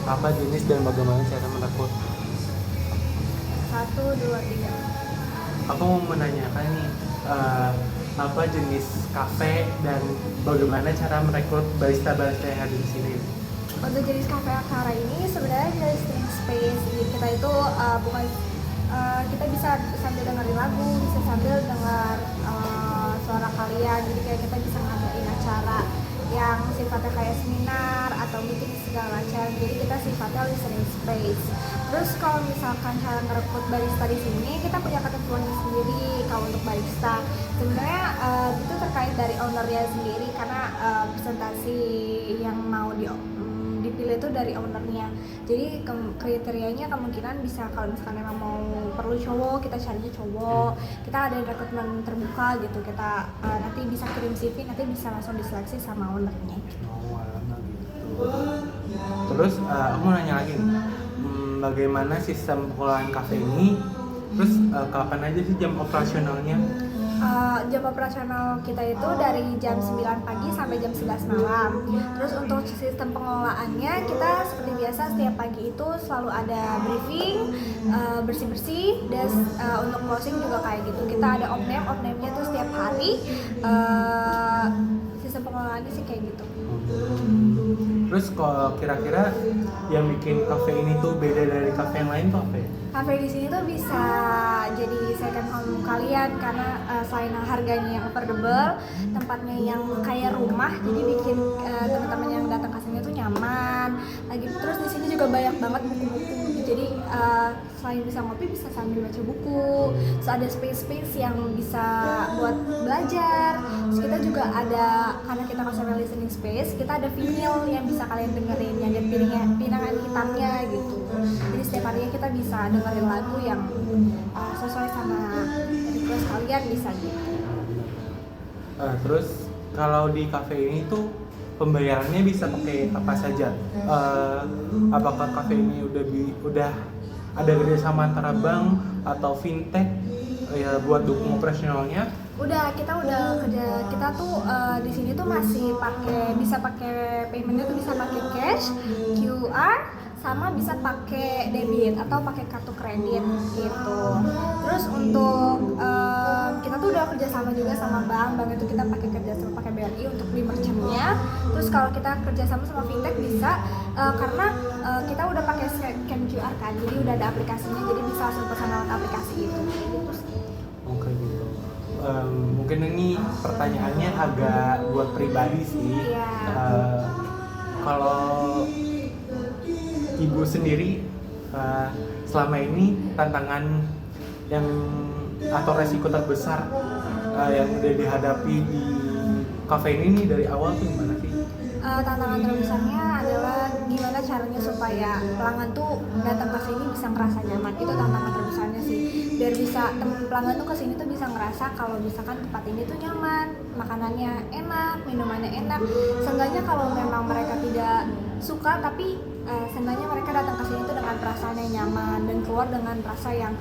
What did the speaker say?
Apa jenis dan bagaimana cara merekrut? 1, 2, 3. Aku mau menanyakan nih, apa jenis kafe dan bagaimana cara merekrut barista-barista yang ada di sini? Untuk jenis kafe Akara ini sebenarnya dari listening space. Jadi kita itu bukan kita bisa sambil dengerin lagu, bisa sambil dengar suara kalian. Jadi kayak kita bisa ngadain acara yang sifatnya kayak seminar atau meeting segala macam. Jadi kita sifatnya listening space. Terus kalau misalkan cara ngerekrut barista di sini, kita punya ketentuannya sendiri. Kalau untuk barista sebenarnya itu terkait dari ownernya sendiri, karena presentasi yang mau dipilih itu dari ownernya. Jadi kriterianya kemungkinan bisa kalau misalkan emang mau perlu cowok, kita carinya cowok. Kita ada rekrutmen terbuka gitu. Kita nanti bisa kirim CV, nanti bisa langsung diseleksi sama ownernya. Oh, lama gitu. Terus aku mau nanya lagi nih, bagaimana sistem pengelolaan kafe ini? Terus kapan aja sih jam operasionalnya? Jam operasional kita itu dari jam 9 pagi sampai jam 11 malam. Terus untuk sistem pengelolaannya, kita seperti biasa setiap pagi itu selalu ada briefing, bersih-bersih, dan untuk closing juga kayak gitu. Kita ada off-name-nya tuh setiap hari. Sistem pengelolaannya sih kayak gitu. Terus kalau kira-kira yang bikin kafe ini tuh beda dari kafe yang lain tuh apa ya? Kafe di sini tuh bisa jadi second home kalian karena selain harganya yang affordable, tempatnya yang kayak rumah, jadi bikin teman-teman yang datang ke sini tuh nyaman. Lagi terus di sini juga banyak banget buku-buku. Jadi selain bisa ngopi, bisa sambil baca buku. Terus ada space yang bisa buat belajar. Terus kita juga ada, karena kita customer listening space, kita ada vinyl yang bisa kalian dengerin, yang ada pinangan hitamnya gitu. Jadi setiap harinya kita bisa dengerin lagu yang sesuai sama request kalian, bisa gitu. Terus kalau di kafe ini tuh pembayarannya bisa pakai apa saja? Apakah kafe ini udah ada kerjasama antara bank atau fintech ya buat dukung operasionalnya? Kita udah kerja, kita tuh di sini tuh masih bisa pakai paymentnya tuh bisa pakai cash, QR, sama bisa pakai debit atau pakai kartu kredit gitu. Terus untuk kita tuh udah kerjasama juga sama bank itu kita kerjasama pakai BRI untuk beli merchantnya. Terus kalau kita kerjasama sama fintech bisa karena kita udah pakai scan QR kan, jadi udah ada aplikasinya, jadi bisa langsung pesan lewat aplikasi itu. Gitu sih. Oke gitu. Mungkin ini pertanyaannya agak buat pribadi sih. Iya. Kalau ibu sendiri selama ini tantangan yang atau resiko terbesar yang udah dihadapi di kafe ini nih dari awal tuh gimana sih? Tantangan terbesarnya adalah gimana caranya supaya pelanggan tuh datang ke sini bisa ngerasa nyaman. Itu tantangan terbesarnya sih. Biar bisa pelanggan tuh ke sini tuh bisa ngerasa kalau misalkan tempat ini tuh nyaman, makanannya enak, minumannya enak. Seenggaknya kalau memang mereka tidak suka, tapi seenggaknya mereka datang ke sini tuh dengan perasaan yang nyaman dan keluar dengan rasa yang